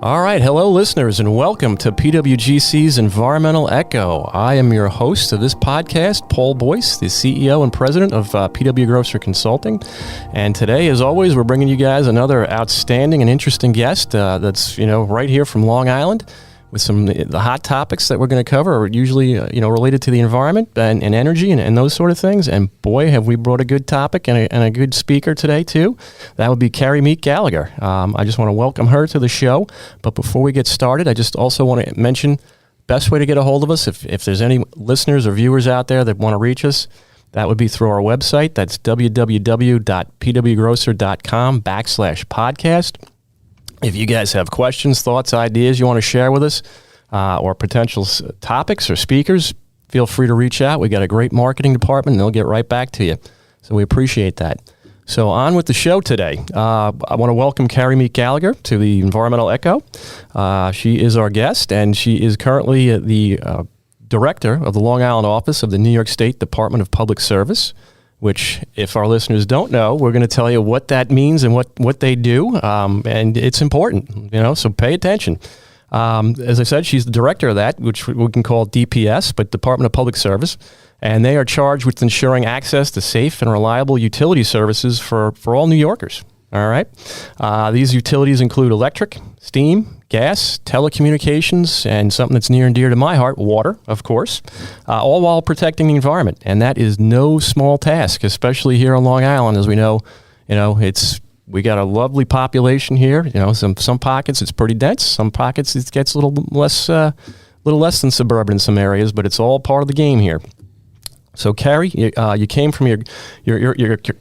All right, hello listeners, and welcome to PWGC's Environmental Echo. I am your host of this podcast, Paul Boyce, the CEO and president of PWGC Consulting. And today, as always, we're bringing you guys another outstanding and interesting guest that's right here from Long Island, with some the hot topics that we're going to cover are usually related to the environment and energy and those sort of things. And boy, have we brought a good topic and a good speaker today too. That would be Carrie Meek Gallagher. I just want to welcome her to the show. But before we get started, I just also want to mention best way to get a hold of us. If there's any listeners or viewers out there that want to reach us, that would be through our website. That's www.pwgrocer.com/podcast. If you guys have questions, thoughts, ideas you want to share with us, or potential topics or speakers, feel free to reach out. We got a great marketing department, and they'll get right back to you. So we appreciate that. So on with the show today. I want to welcome Carrie Meek Gallagher to the Environmental Echo. She is our guest, and she is currently the director of the Long Island office of the New York State Department of Public Service, which, if our listeners don't know, we're going to tell you what that means and what they do, and it's important, so pay attention. As I said, she's the director of that, which we can call DPS, but Department of Public Service, and they are charged with ensuring access to safe and reliable utility services for all New Yorkers. All right. These utilities include electric, steam, gas, telecommunications, and something that's near and dear to my heart, water, of course, all while protecting the environment. And that is no small task, especially here on Long Island. As we know, we got a lovely population here. Some pockets it's pretty dense. Some pockets it gets a little less than suburban in some areas, but it's all part of the game here. So, Carrie, you came from your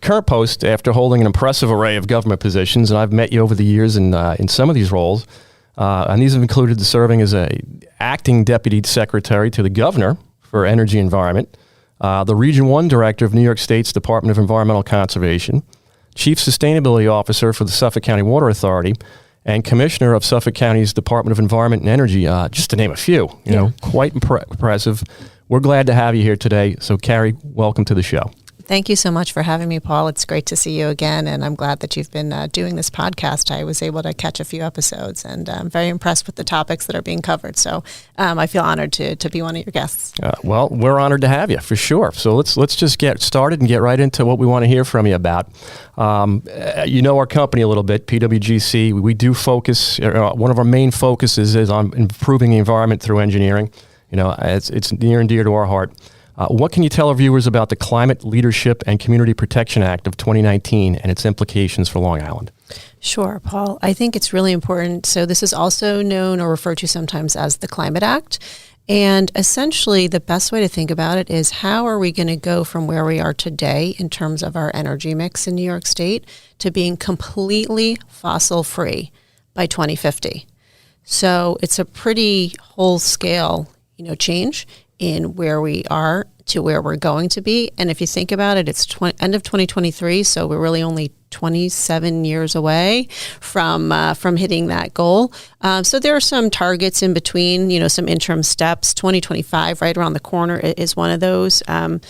current post after holding an impressive array of government positions, and I've met you over the years in some of these roles. And these have included serving as a acting deputy secretary to the governor for energy and environment, the Region 1 director of New York State's Department of Environmental Conservation, chief sustainability officer for the Suffolk County Water Authority, and commissioner of Suffolk County's Department of Environment and Energy, just to name a few. Quite impressive. We're glad to have you here today. So, Carrie, welcome to the show. Thank you so much for having me, Paul. It's great to see you again, and I'm glad that you've been doing this podcast. I was able to catch a few episodes, and I'm very impressed with the topics that are being covered. So I feel honored to be one of your guests. Well, we're honored to have you, for sure. So let's just get started and get right into what we want to hear from you about. Our company a little bit, PWGC. We do focus, one of our main focuses is on improving the environment through engineering. It's near and dear to our heart. What can you tell our viewers about the Climate Leadership and Community Protection Act of 2019 and its implications for Long Island? Sure, Paul. I think it's really important. So this is also known or referred to sometimes as the Climate Act. And essentially, the best way to think about it is how are we going to go from where we are today in terms of our energy mix in New York State to being completely fossil-free by 2050? So it's a pretty whole-scale change in where we are to where we're going to be. And if you think about it, it's end of 2023, so we're really only 27 years away from hitting that goal. So there are some targets in between, some interim steps. 2025, right around the corner, is one of those. And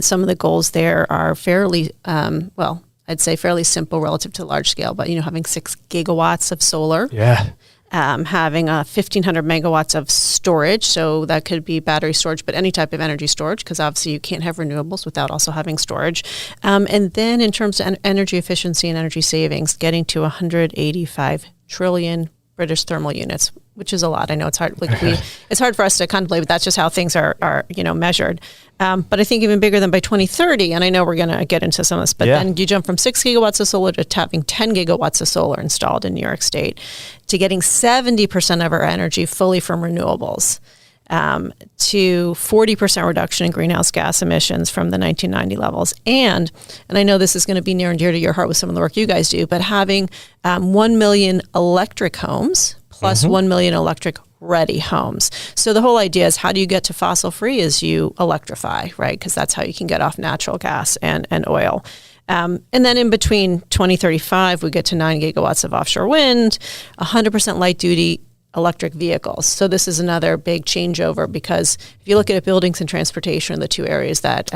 some of the goals there are fairly, I'd say fairly simple relative to large scale, but, having 6 gigawatts of solar. Yeah. Having 1,500 megawatts of storage, so that could be battery storage, but any type of energy storage, because obviously you can't have renewables without also having storage. And then in terms of energy efficiency and energy savings, getting to 185 trillion British thermal units, which is a lot. I know it's hard. It's hard for us to contemplate, but that's just how things are measured. But I think even bigger than by 2030, and I know we're going to get into some of this, but then you jump from 6 gigawatts of solar to having 10 gigawatts of solar installed in New York State, to getting 70% of our energy fully from renewables, to 40% reduction in greenhouse gas emissions from the 1990 levels. And I know this is going to be near and dear to your heart with some of the work you guys do, but having 1 million electric homes plus 1 million electric ready homes. So the whole idea is, how do you get to fossil free? Is you electrify, right? Because that's how you can get off natural gas and oil. And then in between 2035, we get to 9 gigawatts of offshore wind, 100% light duty electric vehicles. So this is another big changeover, because if you look at it, buildings and transportation are the two areas that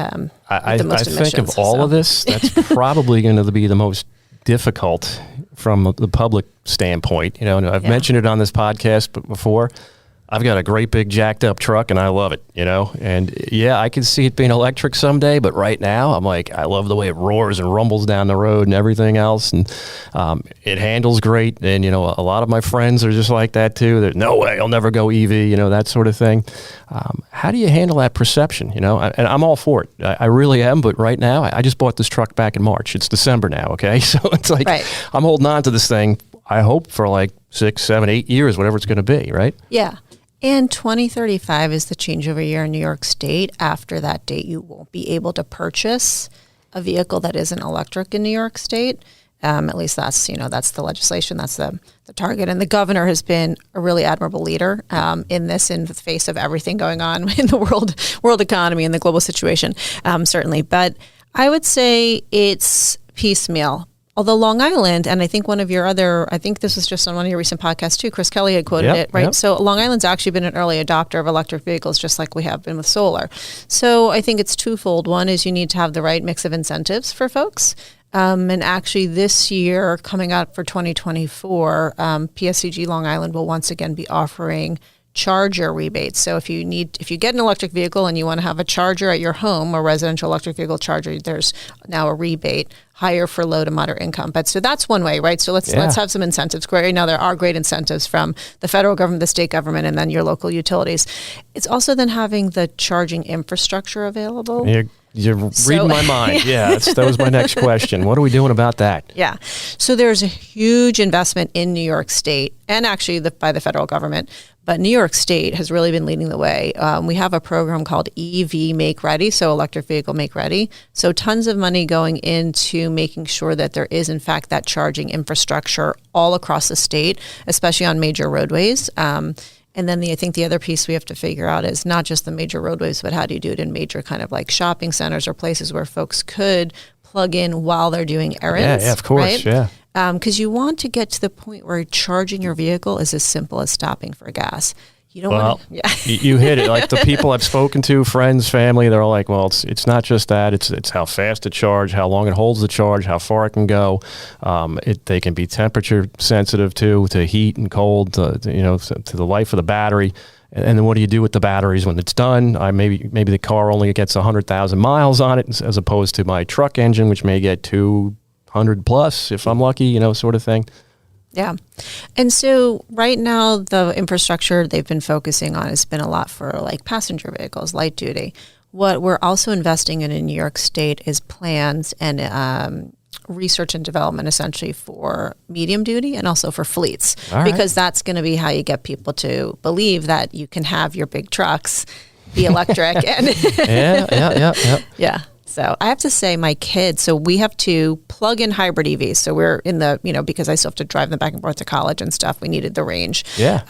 I the most emissions. think of all of this, that's probably going to be the most difficult from the public standpoint. You know, and I've mentioned it on this podcast before. I've got a great big jacked up truck and I love it, you know, and yeah, I can see it being electric someday, but right now I'm like, I love the way it roars and rumbles down the road and everything else. And it handles great. And, you know, a lot of my friends are just like that too. There's no way I'll never go EV, you know, that sort of thing. How do you handle that perception? You know, and I'm all for it. I really am. But right now, I just bought this truck back in March. It's December now. Okay. So it's like, I'm holding on to this thing, I hope for like 6, 7, 8 years, whatever it's going to be. Right. Yeah. And 2035 is the changeover year in New York State. After that date, you won't be able to purchase a vehicle that isn't electric in New York State. At least that's, you know, that's the legislation, that's the target. And the governor has been a really admirable leader in this, in the face of everything going on in the world economy and the global situation, certainly. But I would say it's piecemeal. Although Long Island, and I think one of your other, I think this was just on one of your recent podcasts too, Chris Kelly had quoted it, right? Yep. So Long Island's actually been an early adopter of electric vehicles, just like we have been with solar. So I think it's twofold. One is you need to have the right mix of incentives for folks. And actually this year, coming out for 2024, PSCG Long Island will once again be offering charger rebates. So if you get an electric vehicle and you want to have a charger at your home, a residential electric vehicle charger, there's now a rebate higher for low to moderate income. But so that's one way, right? So let's have some incentives. Right now there are great incentives from the federal government, the state government, and then your local utilities. It's also then having the charging infrastructure available. You're reading my mind. Yeah, that was my next question. What are we doing about that? Yeah. So there's a huge investment in New York State and actually by the federal government. But New York State has really been leading the way. We have a program called EV Make Ready, so electric vehicle make ready. So tons of money going into making sure that there is, in fact, that charging infrastructure all across the state, especially on major roadways. And then I think the other piece we have to figure out is not just the major roadways, but how do you do it in major kind of like shopping centers or places where folks could plug in while they're doing errands. Yeah, of course, right? Yeah. Because you want to get to the point where charging your vehicle is as simple as stopping for gas. You don't want to, you hit it. Like the people I've spoken to, friends, family, they're all like, well, it's not just that. It's how fast it charges, how long it holds the charge, how far it can go. They can be temperature sensitive to heat and cold, to the life of the battery. And then what do you do with the batteries when it's done? Maybe the car only gets 100,000 miles on it, as opposed to my truck engine, which may get 200 plus if I'm lucky, sort of thing. Yeah. And so right now, the infrastructure they've been focusing on has been a lot for like passenger vehicles, light duty. What we're also investing in New York State is plans and research and development essentially for medium duty and also for fleets, because that's going to be how you get people to believe that you can have your big trucks be electric. And yeah. So I have to say my kids, so we have two plug-in hybrid EVs. So we're in the, because I still have to drive them back and forth to college and stuff, we needed the range. Yeah.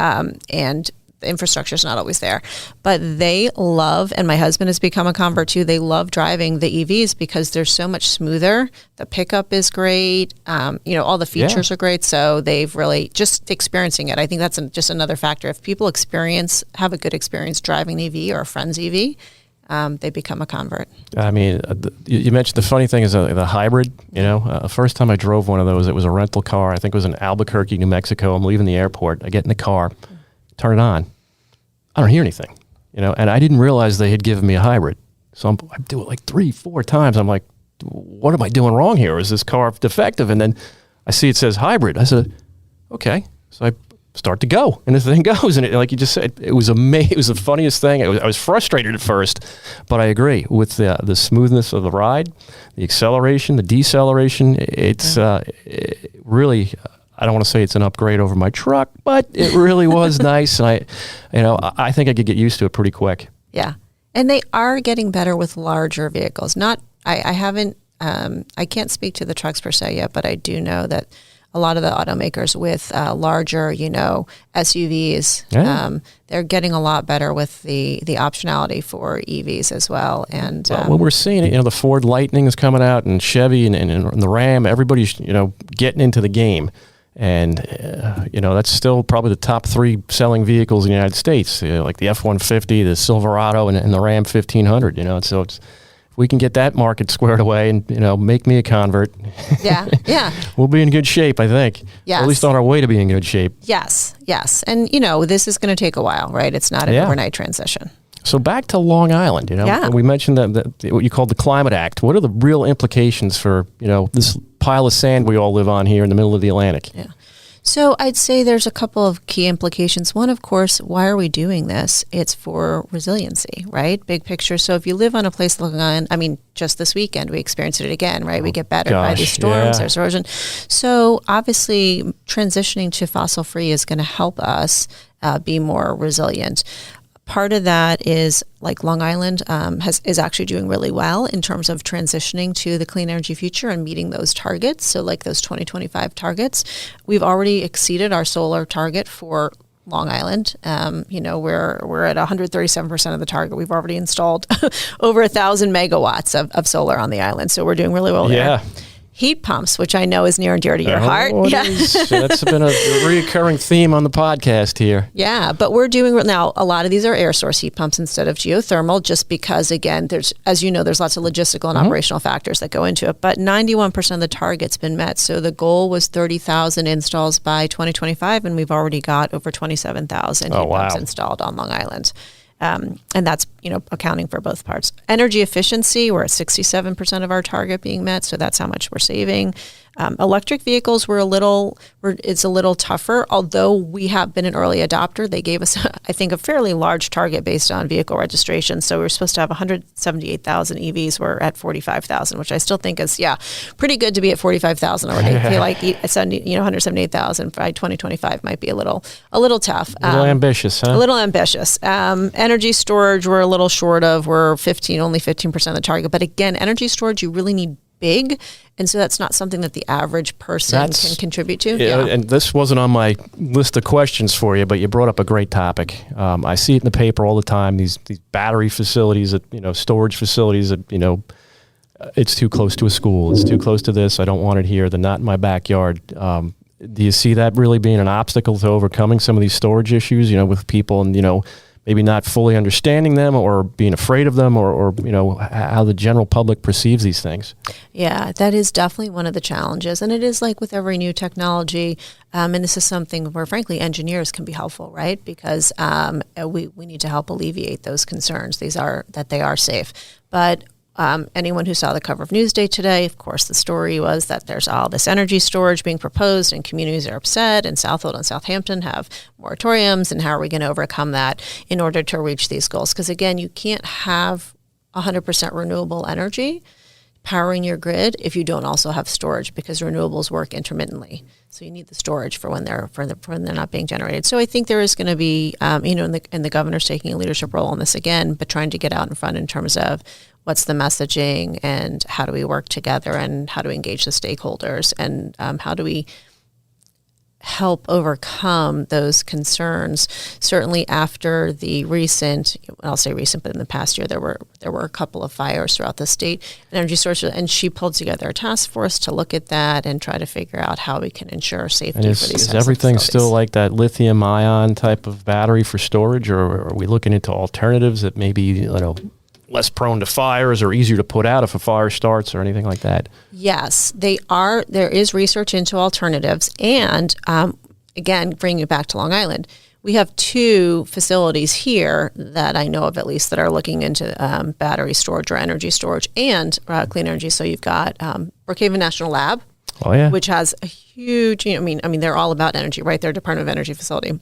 And the infrastructure is not always there. But they love, and my husband has become a convert too, they love driving the EVs because they're so much smoother. The pickup is great. All the features are great. So they've really just experiencing it. I think that's just another factor. If people have a good experience driving an EV or a friend's EV, they become a convert. I mean, you mentioned the funny thing is the hybrid, first time I drove one of those, it was a rental car. I think it was in Albuquerque, New Mexico. I'm leaving the airport. I get in the car, turn it on. I don't hear anything, and I didn't realize they had given me a hybrid. So I do it like 3-4 times. I'm like, what am I doing wrong here? Is this car defective? And then I see it says hybrid. I said, okay. So I start to go, and the thing goes, and like you just said, it was amazing. It was the funniest thing. I was frustrated at first, but I agree with the smoothness of the ride, the acceleration, the deceleration. It's really, I don't want to say it's an upgrade over my truck, but it really was nice, and I think I could get used to it pretty quick. Yeah, and they are getting better with larger vehicles. I haven't, I can't speak to the trucks per se yet, but I do know that a lot of the automakers with larger, SUVs, they're getting a lot better with the optionality for EVs as well. And well, we're seeing it, the Ford Lightning is coming out, and Chevy and the Ram, everybody's, getting into the game. And, that's still probably the top 3 selling vehicles in the United States, like the F-150, the Silverado, and the Ram 1500, So it's, we can get that market squared away and, make me a convert, Yeah. we'll be in good shape, I think. Yes. Or at least on our way to be in good shape. Yes. And, this is going to take a while, right? It's not an overnight transition. So back to Long Island, we mentioned that what you called the Climate Act. What are the real implications for, this pile of sand we all live on here in the middle of the Atlantic? Yeah. So I'd say there's a couple of key implications. One, of course, why are we doing this? It's for resiliency, right? Big picture. So if you live on a place like Long Island, just this weekend, we experienced it again, right? We get battered by these storms, there's erosion. So obviously transitioning to fossil free is going to help us be more resilient. Part of that is like Long Island is actually doing really well in terms of transitioning to the clean energy future and meeting those targets. So like those 2025 targets, we've already exceeded our solar target for Long Island. We're at 137% of the target. We've already installed over 1,000 megawatts of solar on the island. So we're doing really well there. Heat pumps, which I know is near and dear to your heart. That's been a reoccurring theme on the podcast here. Yeah, but we're doing now, a lot of these are air source heat pumps instead of geothermal, just because, again, there's lots of logistical and operational factors that go into it. But 91% of the target's been met. So the goal was 30,000 installs by 2025, and we've already got over 27,000 heat pumps installed on Long Island. And that's, accounting for both parts. Energy efficiency, we're at 67% of our target being met, so that's how much we're saving. Electric vehicles it's a little tougher, although we have been an early adopter. They gave us, I think, a fairly large target based on vehicle registration. So we're supposed to have 178,000 EVs. We're at 45,000, which I still think is, pretty good to be at 45,000 already. I feel like 178,000 by 2025 might be a little tough. A little ambitious, huh? A little ambitious. Energy storage, we're a little short of. We're only 15% of the target. But again, energy storage, you really need big, and so that's not something that the average person can contribute to. And this wasn't on my list of questions for you, but you brought up a great topic. I see it in the paper all the time. These battery facilities, storage facilities that it's too close to a school. It's too close to this. I don't want it here. They're not in my backyard. Do you see that really being an obstacle to overcoming some of these storage issues? With people and maybe not fully understanding them or being afraid of them or how the general public perceives these things. Yeah, that is definitely one of the challenges. And it is like with every new technology. And this is something where, frankly, engineers can be helpful, right? Because we need to help alleviate those concerns. They are safe. But anyone who saw the cover of Newsday today, of course, the story was that there's all this energy storage being proposed and communities are upset, and Southold and Southampton have moratoriums, and how are we going to overcome that in order to reach these goals? Because again, you can't have 100% renewable energy powering your grid if you don't also have storage, because renewables work intermittently. So you need the storage for when they're not being generated. So I think there is going to be, and the governor's taking a leadership role on this again, but trying to get out in front in terms of what's the messaging and how do we work together and how do we engage the stakeholders and how do we help overcome those concerns. Certainly after the I'll say recent, but in the past year, there were a couple of fires throughout the state, energy sources, and she pulled together a task force to look at that and try to figure out how we can ensure safety for these. Is everything still like that lithium ion type of battery for storage, or are we looking into alternatives that maybe, less prone to fires or easier to put out if a fire starts or anything like that? Yes, they are. There is research into alternatives. And again, bringing it back to Long Island, we have 2 facilities here that I know of at least that are looking into battery storage or energy storage and clean energy. So you've got Brookhaven National Lab, which has a huge, I mean, they're all about energy, right? They're a Department of Energy facility.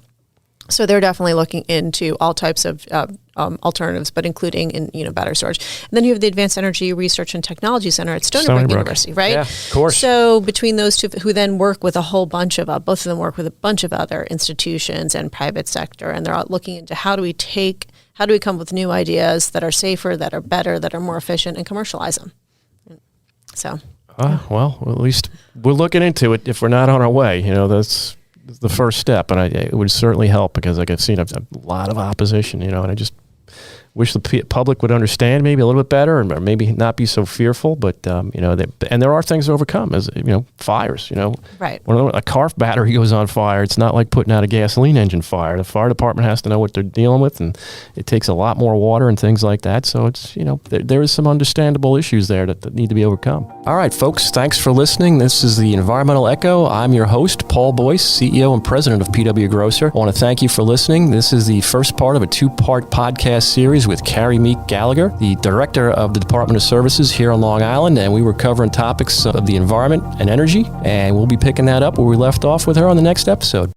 So they're definitely looking into all types of alternatives, but including in battery storage. And then you have the Advanced Energy Research and Technology Center at Stony Brook University, right? Yeah, of course. So between those 2, who then work with a whole bunch of, both of them work with a bunch of other institutions and private sector, and they're all looking into how do we come up with new ideas that are safer, that are better, that are more efficient, and commercialize them. So. Well, at least we're looking into it if we're not on our way. That's the first step, and it would certainly help because, like I've seen, a lot of opposition, and I just wish the public would understand maybe a little bit better, and maybe not be so fearful. But and there are things to overcome, as fires. Right. When a car battery goes on fire, it's not like putting out a gasoline engine fire. The fire department has to know what they're dealing with, and it takes a lot more water and things like that. So it's there is some understandable issues there that need to be overcome. All right, folks, thanks for listening. This is the Environmental Echo. I'm your host, Paul Boyce, CEO and president of PW Grosser. I want to thank you for listening. This is the first part of a 2-part podcast series with Carrie Meek Gallagher, the director of the Department of Services here on Long Island, and we were covering topics of the environment and energy, and we'll be picking that up where we left off with her on the next episode.